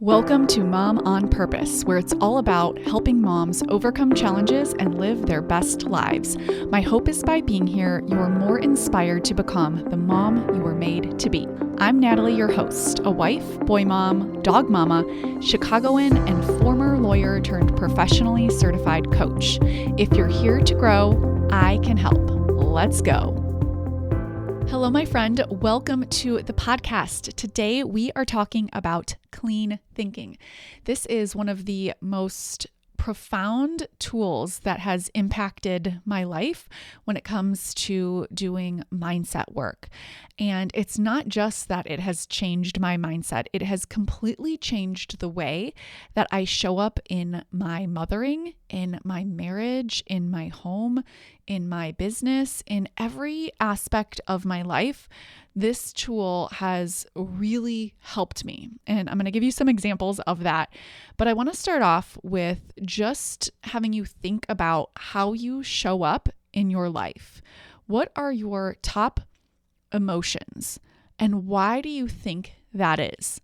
Welcome to Mom on Purpose, where it's all about helping moms overcome challenges and live their best lives. My hope is by being here, you're more inspired to become the mom you were made to be. I'm Natalie, your host, a wife, boy mom, dog mama, Chicagoan, and former lawyer turned professionally certified coach. If you're here to grow, I can help. Let's go. Hello, my friend. Welcome to the podcast. Today, we are talking about clean thinking. This is one of the most profound tools that has impacted my life when it comes to doing mindset work. And it's not just that it has changed my mindset, it has completely changed the way that I show up in my mothering, in my marriage, in my home, in my business, in every aspect of my life. This tool has really helped me. And I'm going to give you some examples of that. But I want to start off with just having you think about how you show up in your life. What are your top emotions? And why do you think that is?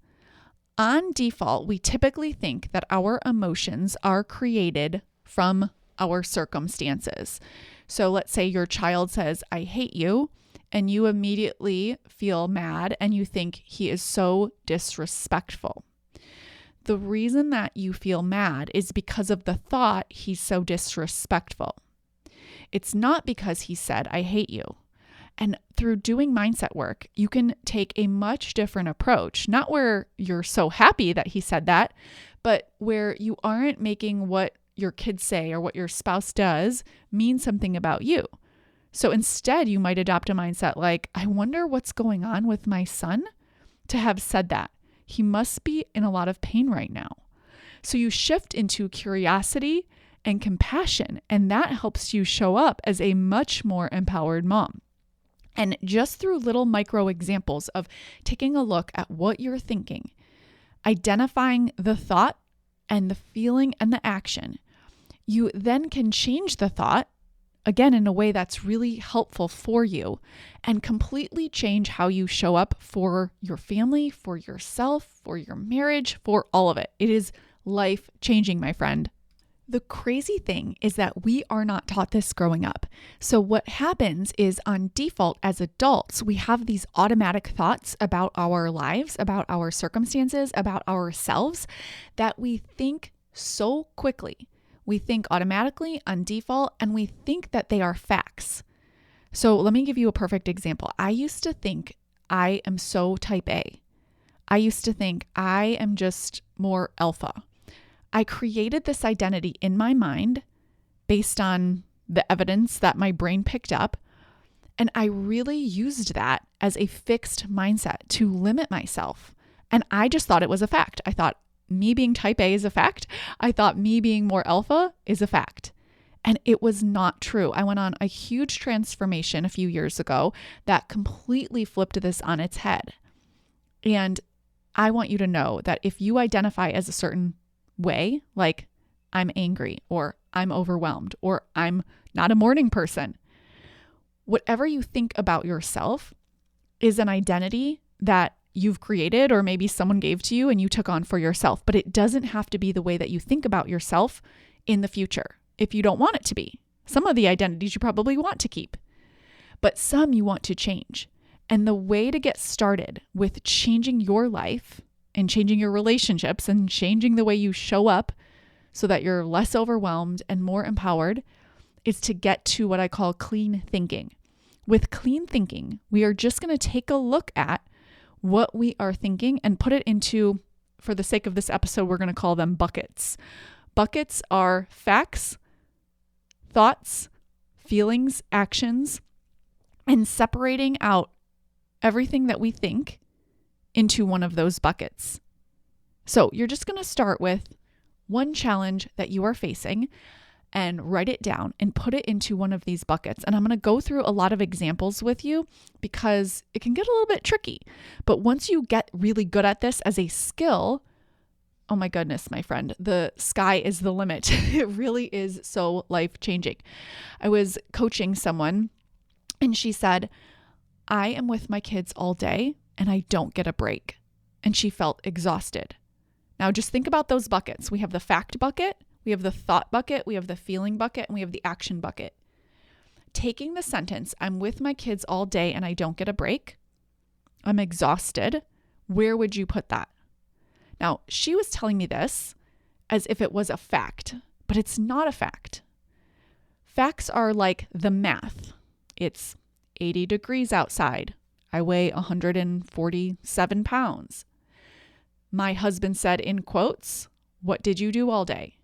On default, we typically think that our emotions are created from our circumstances. So let's say your child says, "I hate you," and you immediately feel mad and you think he is so disrespectful. The reason that you feel mad is because of the thought he's so disrespectful. It's not because he said, "I hate you." And through doing mindset work, you can take a much different approach, not where you're so happy that he said that, but where you aren't making what your kids say or what your spouse does mean something about you. So instead, you might adopt a mindset like, "I wonder what's going on with my son to have said that. He must be in a lot of pain right now." So you shift into curiosity and compassion, and that helps you show up as a much more empowered mom. And just through little micro examples of taking a look at what you're thinking, identifying the thought and the feeling and the action, you then can change the thought, again, in a way that's really helpful for you, and completely change how you show up for your family, for yourself, for your marriage, for all of it. It is life-changing, my friend. The crazy thing is that we are not taught this growing up. So what happens is on default as adults, we have these automatic thoughts about our lives, about our circumstances, about ourselves that we think so quickly. We think automatically on default, and we think that they are facts. So let me give you a perfect example. I used to think I am so type A. I used to think I am just more alpha. I created this identity in my mind based on the evidence that my brain picked up, and I really used that as a fixed mindset to limit myself. And I just thought it was a fact. I thought me being type A is a fact. I thought me being more alpha is a fact. And it was not true. I went on a huge transformation a few years ago that completely flipped this on its head. And I want you to know that if you identify as a certain way, like I'm angry or I'm overwhelmed or I'm not a morning person, whatever you think about yourself is an identity that you've created or maybe someone gave to you and you took on for yourself. But it doesn't have to be the way that you think about yourself in the future if you don't want it to be. Some of the identities you probably want to keep, but some you want to change. And the way to get started with changing your life and changing your relationships and changing the way you show up so that you're less overwhelmed and more empowered is to get to what I call clean thinking. With clean thinking, we are just going to take a look at what we are thinking and put it into, for the sake of this episode, we're going to call them buckets. Buckets are facts, thoughts, feelings, actions, and separating out everything that we think into one of those buckets. So you're just going to start with one challenge that you are facing and write it down and put it into one of these buckets. And I'm going to go through a lot of examples with you because it can get a little bit tricky. But once you get really good at this as a skill, oh my goodness, my friend, the sky is the limit. It really is so life-changing. I was coaching someone and she said, "I am with my kids all day and I don't get a break." And she felt exhausted. Now just think about those buckets. We have the fact bucket, we have the thought bucket, we have the feeling bucket, and we have the action bucket. Taking the sentence, I'm with my kids all day and I don't get a break, I'm exhausted, where would you put that? Now, she was telling me this as if it was a fact, but it's not a fact. Facts are like the math. It's 80 degrees outside. I weigh 147 pounds. My husband said in quotes, "What did you do all day?"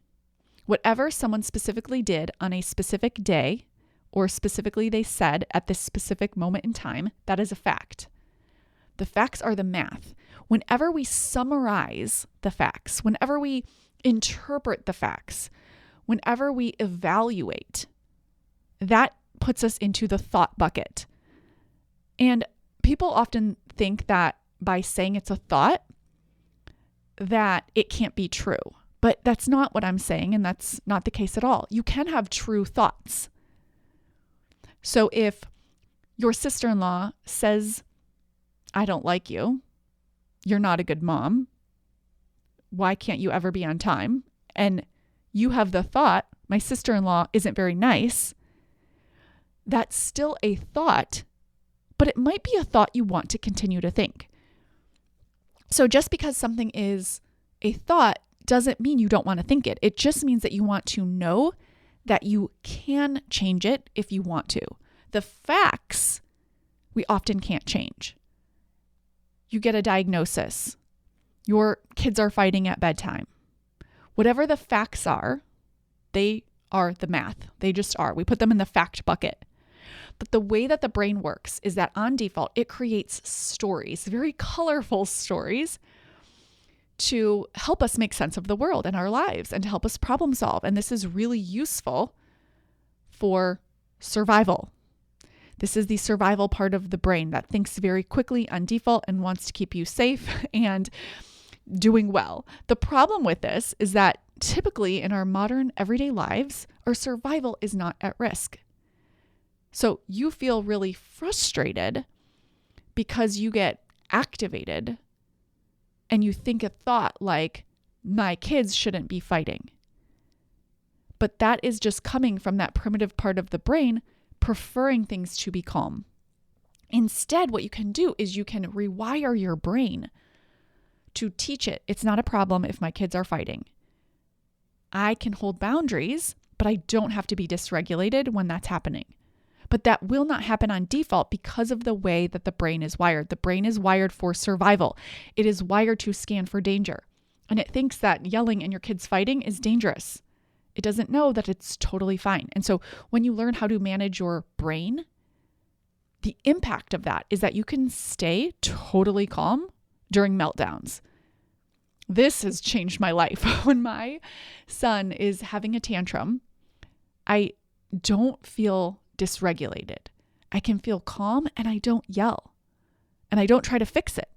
Whatever someone specifically did on a specific day, or specifically they said at this specific moment in time, that is a fact. The facts are the math. Whenever we summarize the facts, whenever we interpret the facts, whenever we evaluate, that puts us into the thought bucket. And people often think that by saying it's a thought, that it can't be true. But that's not what I'm saying, and that's not the case at all. You can have true thoughts. So if your sister-in-law says, I don't like you, you're not a good mom, why can't you ever be on time? And you have the thought, my sister-in-law isn't very nice, that's still a thought, but it might be a thought you want to continue to think. So just because something is a thought doesn't mean you don't want to think it. It just means that you want to know that you can change it if you want to. The facts, we often can't change. You get a diagnosis. Your kids are fighting at bedtime. Whatever the facts are, they are the math. They just are. We put them in the fact bucket. But the way that the brain works is that on default, it creates stories, very colorful stories, to help us make sense of the world and our lives and to help us problem solve. And this is really useful for survival. This is the survival part of the brain that thinks very quickly on default and wants to keep you safe and doing well. The problem with this is that typically in our modern everyday lives, our survival is not at risk. So you feel really frustrated because you get activated and you think a thought like, my kids shouldn't be fighting. But that is just coming from that primitive part of the brain preferring things to be calm. Instead, what you can do is you can rewire your brain to teach it, it's not a problem if my kids are fighting. I can hold boundaries, but I don't have to be dysregulated when that's happening. But that will not happen on default because of the way that the brain is wired. The brain is wired for survival. It is wired to scan for danger. And it thinks that yelling and your kids fighting is dangerous. It doesn't know that it's totally fine. And so when you learn how to manage your brain, the impact of that is that you can stay totally calm during meltdowns. This has changed my life. When my son is having a tantrum, I don't feel dysregulated. I can feel calm and I don't yell and I don't try to fix it.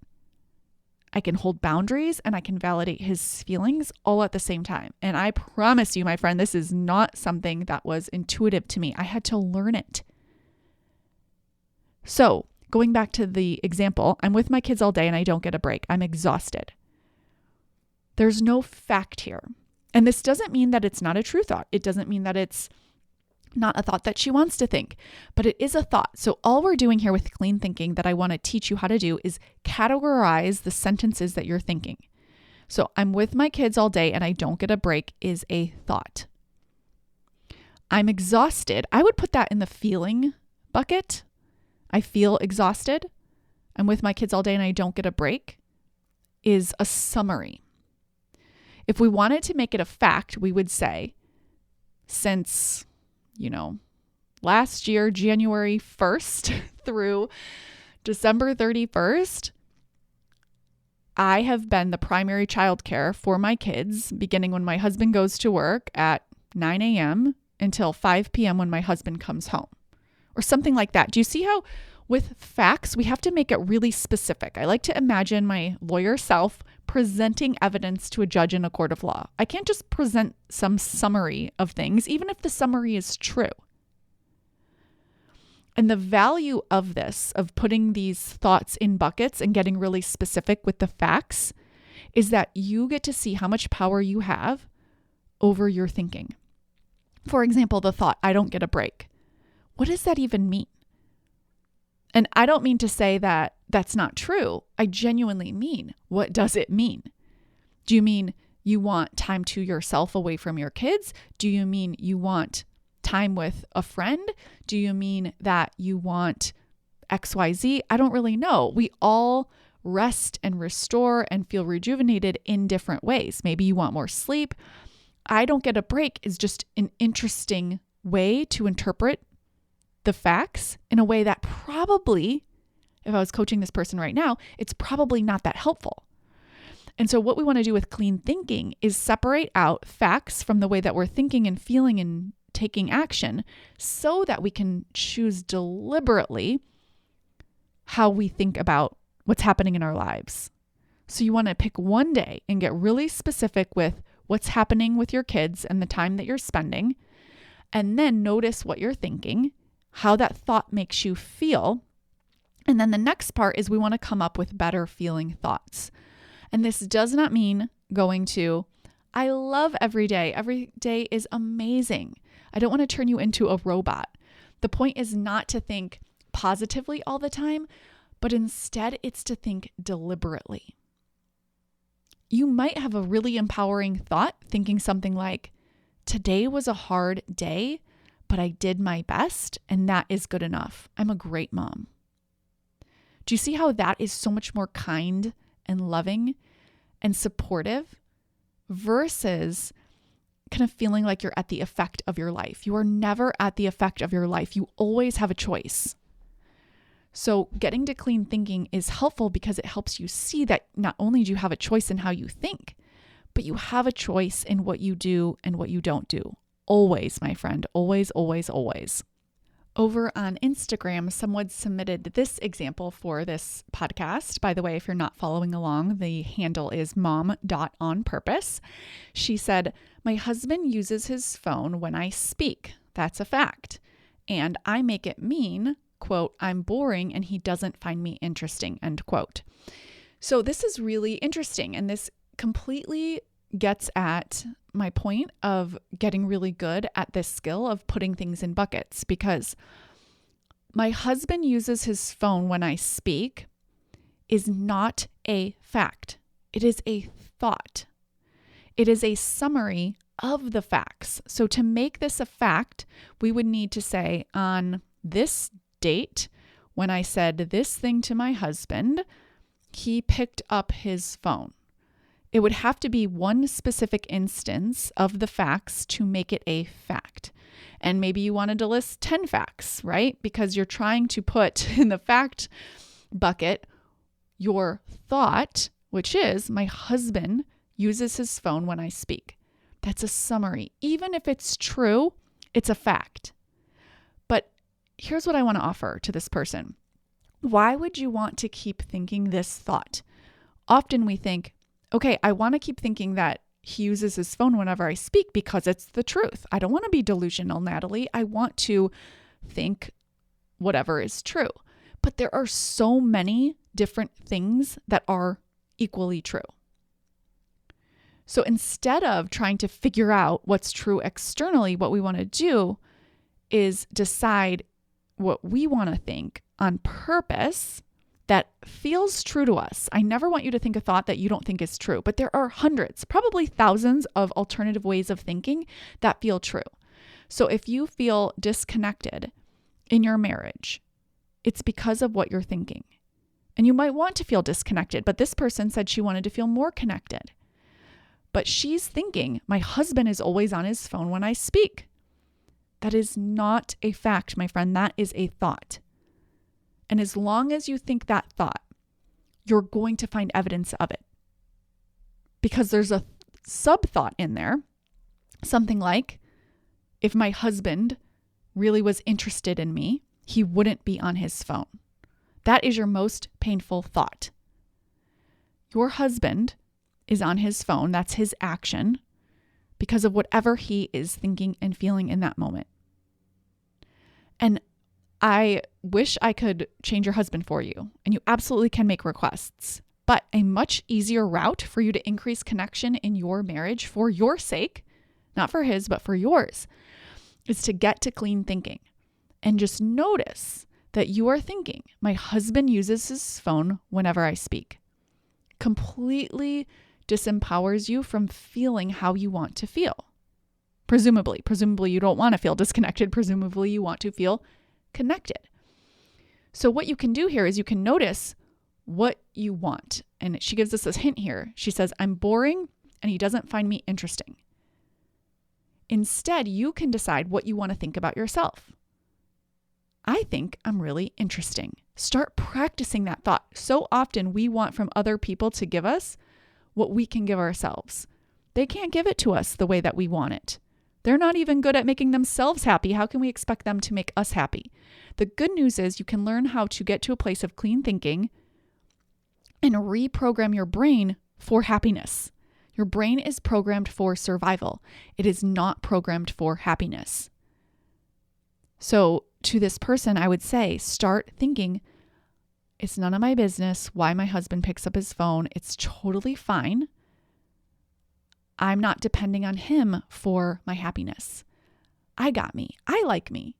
I can hold boundaries and I can validate his feelings all at the same time. And I promise you, my friend, this is not something that was intuitive to me. I had to learn it. So going back to the example, I'm with my kids all day and I don't get a break. I'm exhausted. There's no fact here. And this doesn't mean that it's not a true thought. It doesn't mean that it's not a thought that she wants to think, but it is a thought. So all we're doing here with clean thinking that I want to teach you how to do is categorize the sentences that you're thinking. So I'm with my kids all day and I don't get a break is a thought. I'm exhausted. I would put that in the feeling bucket. I feel exhausted. I'm with my kids all day and I don't get a break is a summary. If we wanted to make it a fact, we would say, since last year, January 1st through December 31st, I have been the primary childcare for my kids, beginning when my husband goes to work at 9 a.m. until 5 p.m. when my husband comes home, or something like that. Do you see how with facts, we have to make it really specific? I like to imagine my lawyer self presenting evidence to a judge in a court of law. I can't just present some summary of things, even if the summary is true. And the value of this, of putting these thoughts in buckets and getting really specific with the facts, is that you get to see how much power you have over your thinking. For example, the thought, I don't get a break. What does that even mean? And I don't mean to say that that's not true. I genuinely mean, what does it mean? Do you mean you want time to yourself away from your kids? Do you mean you want time with a friend? Do you mean that you want XYZ? I don't really know. We all rest and restore and feel rejuvenated in different ways. Maybe you want more sleep. I don't get a break is just an interesting way to interpret the facts in a way that probably, if I was coaching this person right now, it's probably not that helpful. And so what we want to do with clean thinking is separate out facts from the way that we're thinking and feeling and taking action so that we can choose deliberately how we think about what's happening in our lives. So you want to pick one day and get really specific with what's happening with your kids and the time that you're spending, and then notice what you're thinking, how that thought makes you feel. And then the next part is we want to come up with better feeling thoughts. And this does not mean going to, I love every day. Every day is amazing. I don't want to turn you into a robot. The point is not to think positively all the time, but instead it's to think deliberately. You might have a really empowering thought thinking something like, today was a hard day, but I did my best and that is good enough. I'm a great mom. Do you see how that is so much more kind and loving and supportive versus kind of feeling like you're at the effect of your life? You are never at the effect of your life. You always have a choice. So getting to clean thinking is helpful because it helps you see that not only do you have a choice in how you think, but you have a choice in what you do and what you don't do. Always, my friend. Always, always, always. Over on Instagram, someone submitted this example for this podcast. By the way, if you're not following along, the handle is mom.onpurpose. She said, my husband uses his phone when I speak. That's a fact. And I make it mean, quote, I'm boring and he doesn't find me interesting, end quote. So this is really interesting. And this completely gets at my point of getting really good at this skill of putting things in buckets, because my husband uses his phone when I speak is not a fact. It is a thought. It is a summary of the facts. So to make this a fact, we would need to say on this date, when I said this thing to my husband, he picked up his phone. It would have to be one specific instance of the facts to make it a fact. And maybe you wanted to list 10 facts, right? Because you're trying to put in the fact bucket your thought, which is my husband uses his phone when I speak. That's a summary. Even if it's true, it's a fact. But here's what I want to offer to this person. Why would you want to keep thinking this thought? Often we think, okay, I want to keep thinking that he uses his phone whenever I speak because it's the truth. I don't want to be delusional, Natalie. I want to think whatever is true. But there are so many different things that are equally true. So instead of trying to figure out what's true externally, what we want to do is decide what we want to think on purpose that feels true to us. I never want you to think a thought that you don't think is true, but there are hundreds, probably thousands of alternative ways of thinking that feel true. So if you feel disconnected in your marriage, it's because of what you're thinking. And you might want to feel disconnected, but this person said she wanted to feel more connected. But she's thinking, my husband is always on his phone when I speak. That is not a fact, my friend. That is a thought. And as long as you think that thought, you're going to find evidence of it. Because there's a sub-thought in there, something like, if my husband really was interested in me, he wouldn't be on his phone. That is your most painful thought. Your husband is on his phone. That's his action because of whatever he is thinking and feeling in that moment. And I wish I could change your husband for you, and you absolutely can make requests, But a much easier route for you to increase connection in your marriage for your sake, not for his, but for yours, is to get to clean thinking and just notice that you are thinking, my husband uses his phone whenever I speak. Completely disempowers you from feeling how you want to feel. Presumably you don't want to feel disconnected. Presumably you want to feel connected. So what you can do here is you can notice what you want. And she gives us this hint here. She says, I'm boring and he doesn't find me interesting. Instead, you can decide what you want to think about yourself. I think I'm really interesting. Start practicing that thought. So often we want from other people to give us what we can give ourselves. They can't give it to us the way that we want it. They're not even good at making themselves happy. How can we expect them to make us happy? The good news is you can learn how to get to a place of clean thinking and reprogram your brain for happiness. Your brain is programmed for survival. It is not programmed for happiness. So to this person, I would say, start thinking, it's none of my business why my husband picks up his phone. It's totally fine. I'm not depending on him for my happiness. I got me. I like me.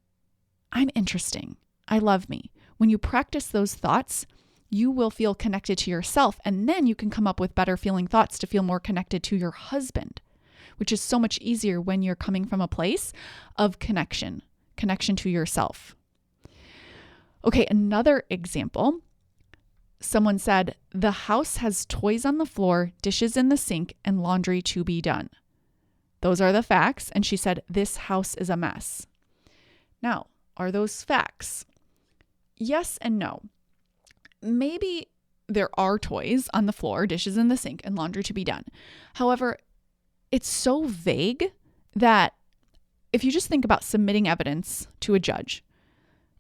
I'm interesting. I love me. When you practice those thoughts, you will feel connected to yourself, and then you can come up with better feeling thoughts to feel more connected to your husband, which is so much easier when you're coming from a place of connection to yourself. Okay, another example. Someone said, the house has toys on the floor, dishes in the sink, and laundry to be done. Those are the facts. And she said, this house is a mess. Now, are those facts? Yes and no. Maybe there are toys on the floor, dishes in the sink, and laundry to be done. However, it's so vague that if you just think about submitting evidence to a judge,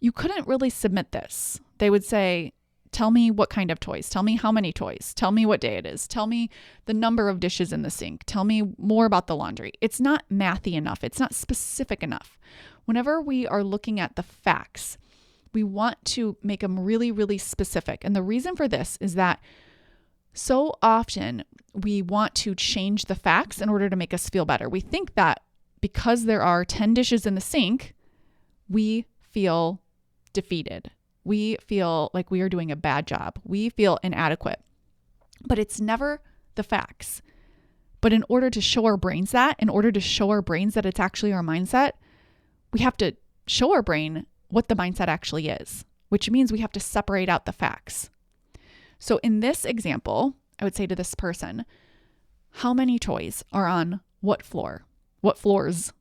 you couldn't really submit this. They would say, tell me what kind of toys, tell me how many toys, tell me what day it is, tell me the number of dishes in the sink, tell me more about the laundry. It's not mathy enough. It's not specific enough. Whenever we are looking at the facts, we want to make them really, really specific. And the reason for this is that so often we want to change the facts in order to make us feel better. We think that because there are 10 dishes in the sink, we feel defeated. We feel like we are doing a bad job. We feel inadequate. But it's never the facts. But in order to show our brains that, it's actually our mindset, we have to show our brain what the mindset actually is, which means we have to separate out the facts. So in this example, I would say to this person, how many toys are on what floor? What floors?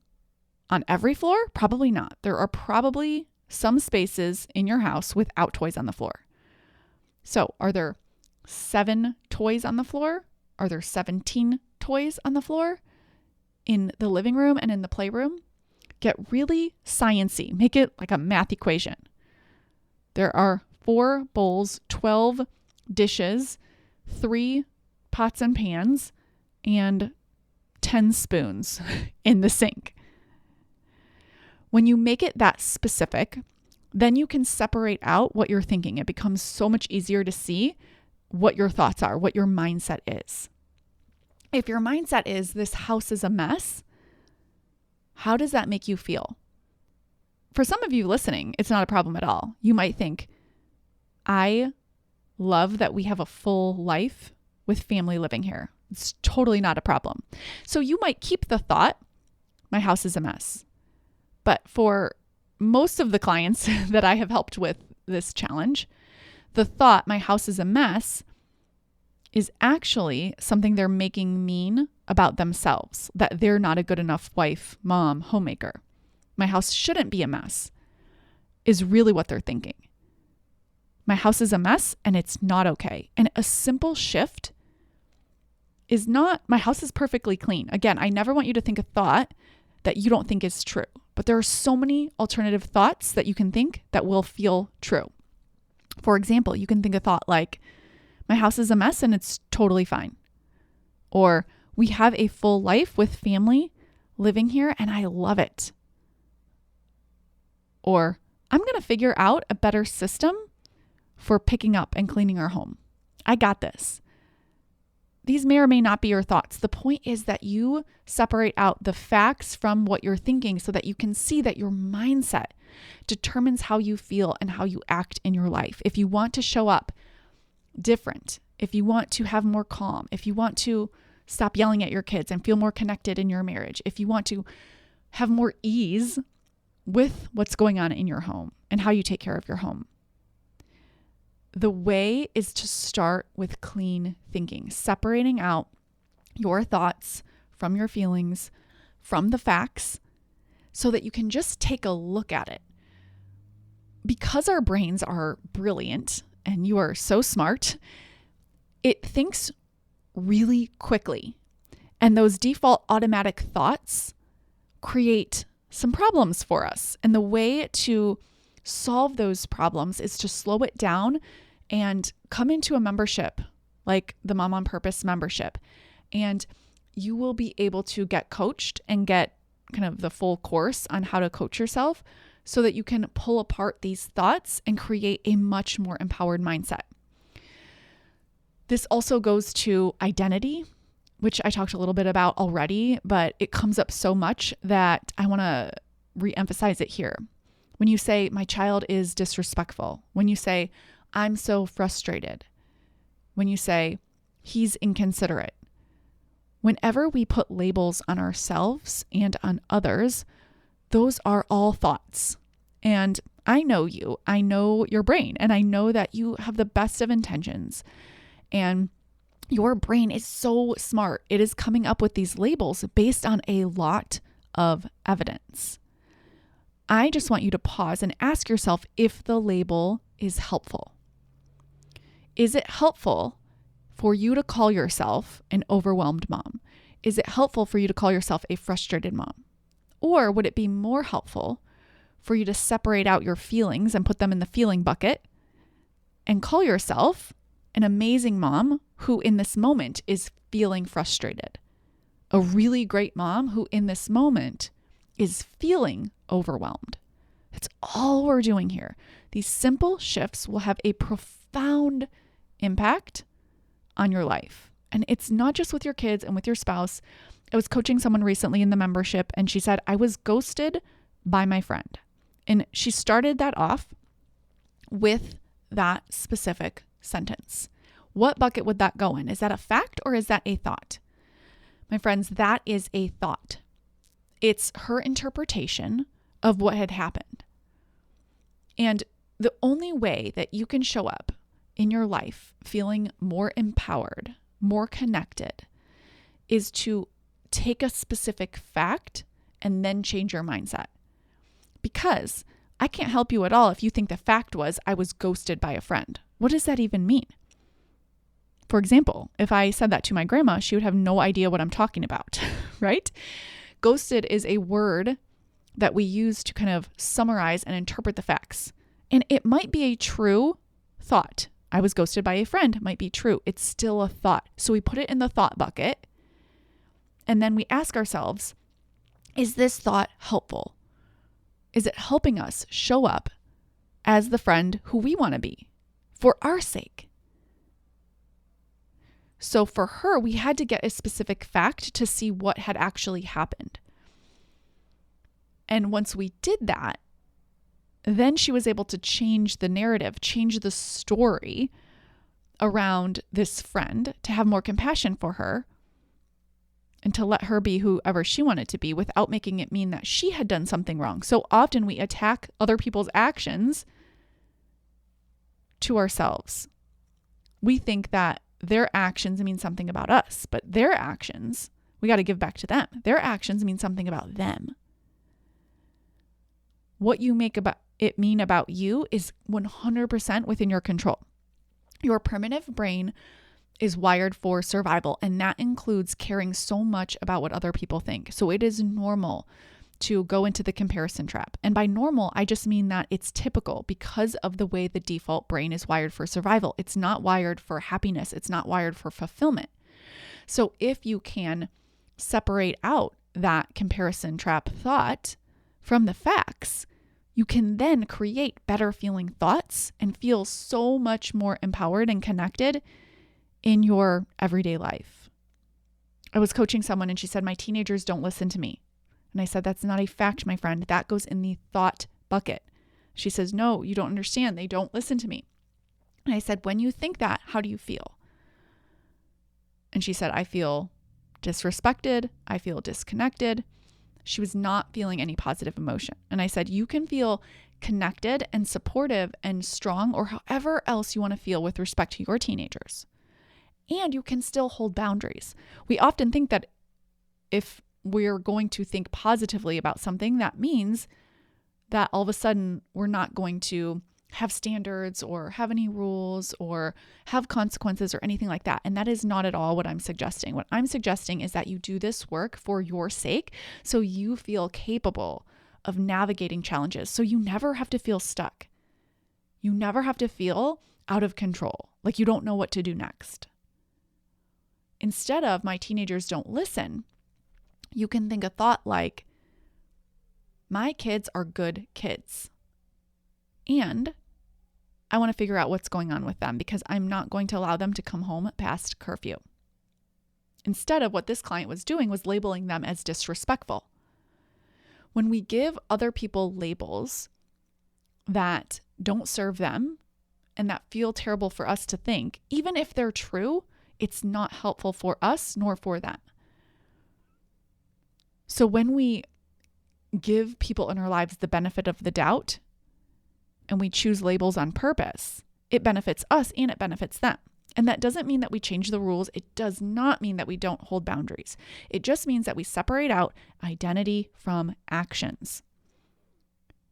On every floor? Probably not. There are probably some spaces in your house without toys on the floor. So are there 7 toys on the floor? Are there 17 toys on the floor? In the living room and in the playroom? Get really sciencey. Make it like a math equation. There are 4 bowls, 12 dishes, 3 pots and pans, and 10 spoons in the sink. When you make it that specific, then you can separate out what you're thinking. It becomes so much easier to see what your thoughts are, what your mindset is. If your mindset is, this house is a mess, how does that make you feel? For some of you listening, it's not a problem at all. You might think, I love that we have a full life with family living here. It's totally not a problem. So you might keep the thought, my house is a mess. But for most of the clients that I have helped with this challenge, the thought, my house is a mess, is actually something they're making mean about themselves, that they're not a good enough wife, mom, homemaker. My house shouldn't be a mess, is really what they're thinking. My house is a mess and it's not okay. And a simple shift is not, my house is perfectly clean. Again, I never want you to think a thought that you don't think is true, but there are so many alternative thoughts that you can think that will feel true. For example, you can think a thought like, my house is a mess and it's totally fine. Or we have a full life with family living here and I love it. Or I'm going to figure out a better system for picking up and cleaning our home. I got this. These may or may not be your thoughts. The point is that you separate out the facts from what you're thinking so that you can see that your mindset determines how you feel and how you act in your life. If you want to show up different, if you want to have more calm, if you want to stop yelling at your kids and feel more connected in your marriage, if you want to have more ease with what's going on in your home and how you take care of your home, the way is to start with clean thinking, separating out your thoughts from your feelings, from the facts, so that you can just take a look at it. Because our brains are brilliant and you are so smart, it thinks really quickly. And those default automatic thoughts create some problems for us. And the way to solve those problems is to slow it down and come into a membership like the Mom on Purpose membership. And you will be able to get coached and get kind of the full course on how to coach yourself so that you can pull apart these thoughts and create a much more empowered mindset. This also goes to identity, which I talked a little bit about already, but it comes up so much that I want to re-emphasize it here. When you say, my child is disrespectful, when you say, I'm so frustrated, when you say, he's inconsiderate, whenever we put labels on ourselves and on others, those are all thoughts. And I know you, I know your brain, and I know that you have the best of intentions. And your brain is so smart. It is coming up with these labels based on a lot of evidence. I just want you to pause and ask yourself if the label is helpful. Is it helpful for you to call yourself an overwhelmed mom? Is it helpful for you to call yourself a frustrated mom? Or would it be more helpful for you to separate out your feelings and put them in the feeling bucket and call yourself an amazing mom who in this moment is feeling frustrated? A really great mom who in this moment is feeling overwhelmed. That's all we're doing here. These simple shifts will have a profound impact on your life. And it's not just with your kids and with your spouse. I was coaching someone recently in the membership and she said, I was ghosted by my friend. And she started that off with that specific sentence. What bucket would that go in? Is that a fact or is that a thought? My friends, that is a thought. It's her interpretation of what had happened. And the only way that you can show up in your life feeling more empowered, more connected, is to take a specific fact and then change your mindset. Because I can't help you at all if you think the fact was I was ghosted by a friend. What does that even mean? For example, if I said that to my grandma, she would have no idea what I'm talking about, right? Ghosted is a word that we use to kind of summarize and interpret the facts. And it might be a true thought. I was ghosted by a friend might be true. It's still a thought. So we put it in the thought bucket. And then we ask ourselves, is this thought helpful? Is it helping us show up as the friend who we want to be for our sake? So for her, we had to get a specific fact to see what had actually happened. And once we did that, then she was able to change the narrative, change the story around this friend to have more compassion for her and to let her be whoever she wanted to be without making it mean that she had done something wrong. So often we attack other people's actions to ourselves. We think that their actions mean something about us, but their actions, we got to give back to them. Their actions mean something about them. What you make about it mean about you is 100% within your control. Your primitive brain is wired for survival, and that includes caring so much about what other people think. So it is normal to go into the comparison trap. And by normal, I just mean that it's typical because of the way the default brain is wired for survival. It's not wired for happiness. It's not wired for fulfillment. So if you can separate out that comparison trap thought from the facts, you can then create better feeling thoughts and feel so much more empowered and connected in your everyday life. I was coaching someone and she said, my teenagers don't listen to me. And I said, that's not a fact, my friend. That goes in the thought bucket. She says, no, you don't understand. They don't listen to me. And I said, when you think that, how do you feel? And she said, I feel disrespected. I feel disconnected. She was not feeling any positive emotion. And I said, you can feel connected and supportive and strong, or however else you want to feel with respect to your teenagers. And you can still hold boundaries. We often think that if we're going to think positively about something, that means that all of a sudden we're not going to have standards or have any rules or have consequences or anything like that. And that is not at all what I'm suggesting. What I'm suggesting is that you do this work for your sake so you feel capable of navigating challenges. So you never have to feel stuck. You never have to feel out of control, like you don't know what to do next. Instead of my teenagers don't listen, you can think a thought like, my kids are good kids. And I want to figure out what's going on with them because I'm not going to allow them to come home past curfew. Instead of what this client was doing was labeling them as disrespectful. When we give other people labels that don't serve them and that feel terrible for us to think, even if they're true, it's not helpful for us nor for them. So when we give people in our lives the benefit of the doubt and we choose labels on purpose, it benefits us and it benefits them. And that doesn't mean that we change the rules. It does not mean that we don't hold boundaries. It just means that we separate out identity from actions.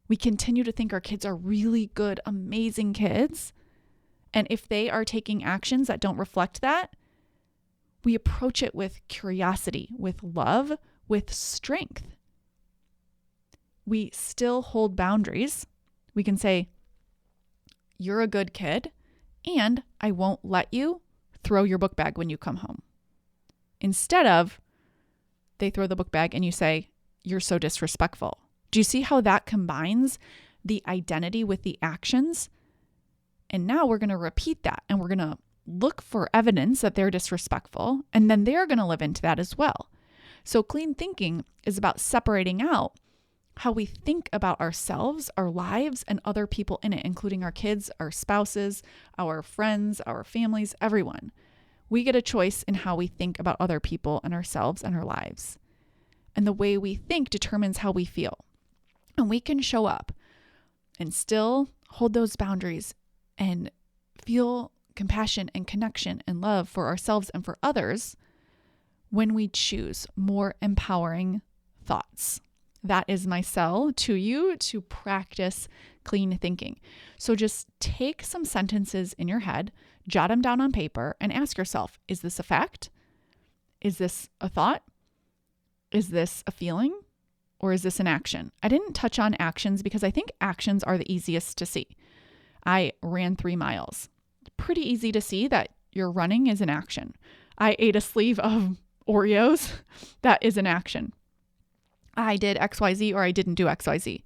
We continue to think our kids are really good, amazing kids. And if they are taking actions that don't reflect that, we approach it with curiosity, with love, with strength. We still hold boundaries. We can say, you're a good kid, and I won't let you throw your book bag when you come home. Instead of, they throw the book bag and you say, you're so disrespectful. Do you see how that combines the identity with the actions? And now we're going to repeat that and we're going to look for evidence that they're disrespectful, and then they're going to live into that as well. So clean thinking is about separating out how we think about ourselves, our lives, and other people in it, including our kids, our spouses, our friends, our families, everyone. We get a choice in how we think about other people and ourselves and our lives. And the way we think determines how we feel. And we can show up and still hold those boundaries and feel compassion and connection and love for ourselves and for others when we choose more empowering thoughts. That is my sell to you to practice clean thinking. So just take some sentences in your head, jot them down on paper, and ask yourself, is this a fact? Is this a thought? Is this a feeling? Or is this an action? I didn't touch on actions because I think actions are the easiest to see. I ran 3 miles. Pretty easy to see that your running is an action. I ate a sleeve of Oreos. That is an action. I did XYZ or I didn't do XYZ.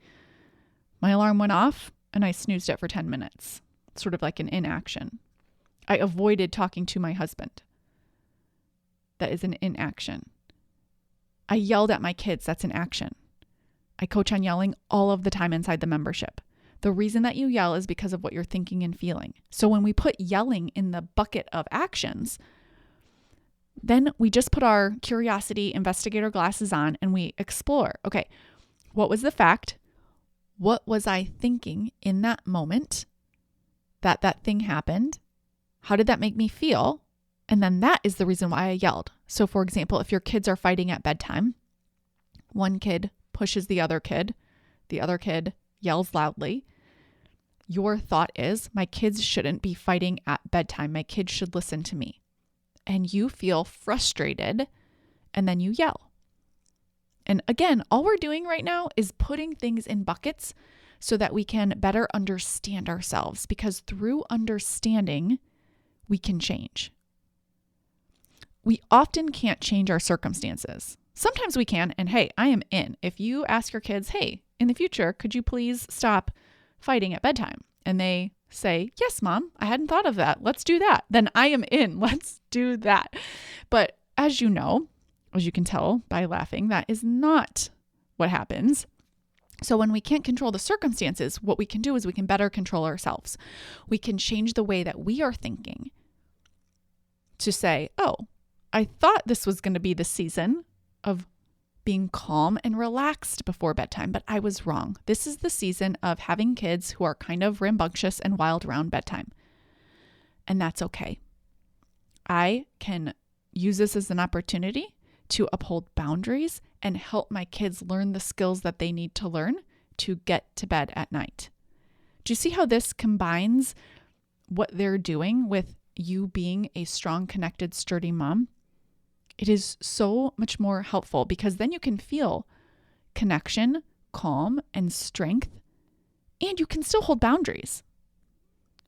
My alarm went off and I snoozed it for 10 minutes, sort of like an inaction. I avoided talking to my husband. That is an inaction. I yelled at my kids. That's an action. I coach on yelling all of the time inside the membership. The reason that you yell is because of what you're thinking and feeling. So when we put yelling in the bucket of actions, then we just put our curiosity investigator glasses on and we explore. Okay, what was the fact? What was I thinking in that moment that thing happened? How did that make me feel? And then that is the reason why I yelled. So for example, if your kids are fighting at bedtime, one kid pushes the other kid yells loudly. Your thought is, my kids shouldn't be fighting at bedtime. My kids should listen to me. And you feel frustrated and then you yell. And again, all we're doing right now is putting things in buckets so that we can better understand ourselves, because through understanding, we can change. We often can't change our circumstances. Sometimes we can, and hey, I am in. If you ask your kids, hey, in the future, could you please stop fighting at bedtime? And they say, yes, Mom, I hadn't thought of that. Let's do that. Then I am in. Let's do that. But as you know, as you can tell by laughing, that is not what happens. So when we can't control the circumstances, what we can do is we can better control ourselves. We can change the way that we are thinking to say, oh, I thought this was going to be the season of being calm and relaxed before bedtime, but I was wrong. This is the season of having kids who are kind of rambunctious and wild around bedtime. And that's okay. I can use this as an opportunity to uphold boundaries and help my kids learn the skills that they need to learn to get to bed at night. Do you see how this combines what they're doing with you being a strong, connected, sturdy mom? It is so much more helpful because then you can feel connection, calm, and strength, and you can still hold boundaries.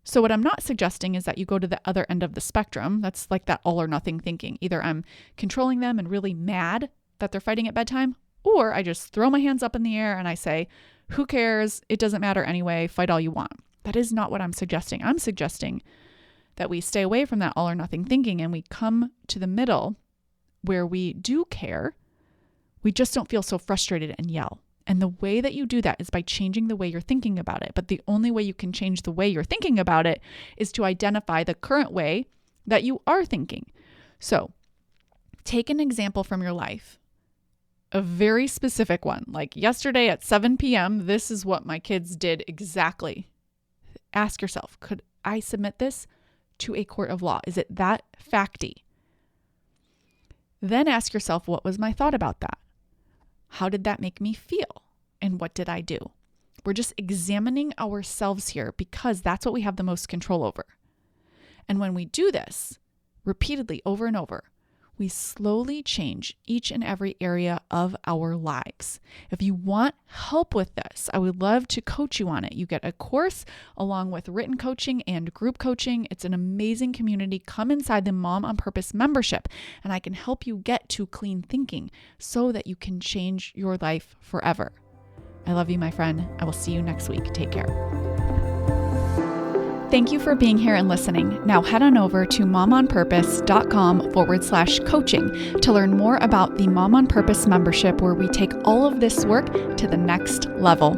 So what I'm not suggesting is that you go to the other end of the spectrum. That's like that all or nothing thinking. Either I'm controlling them and really mad that they're fighting at bedtime, or I just throw my hands up in the air and I say, who cares? It doesn't matter anyway. Fight all you want. That is not what I'm suggesting. I'm suggesting that we stay away from that all or nothing thinking and we come to the middle where we do care. We just don't feel so frustrated and yell. And the way that you do that is by changing the way you're thinking about it. But the only way you can change the way you're thinking about it is to identify the current way that you are thinking. So take an example from your life, a very specific one. Like yesterday at 7 p.m., this is what my kids did exactly. Ask yourself, could I submit this to a court of law? Is it that facty? Then ask yourself, what was my thought about that? How did that make me feel? And what did I do? We're just examining ourselves here because that's what we have the most control over. And when we do this repeatedly over and over, we slowly change each and every area of our lives. If you want help with this, I would love to coach you on it. You get a course along with written coaching and group coaching. It's an amazing community. Come inside the Mom on Purpose membership, and I can help you get to clean thinking so that you can change your life forever. I love you, my friend. I will see you next week. Take care. Thank you for being here and listening. Now head on over to momonpurpose.com/coaching to learn more about the Mom on Purpose membership, where we take all of this work to the next level.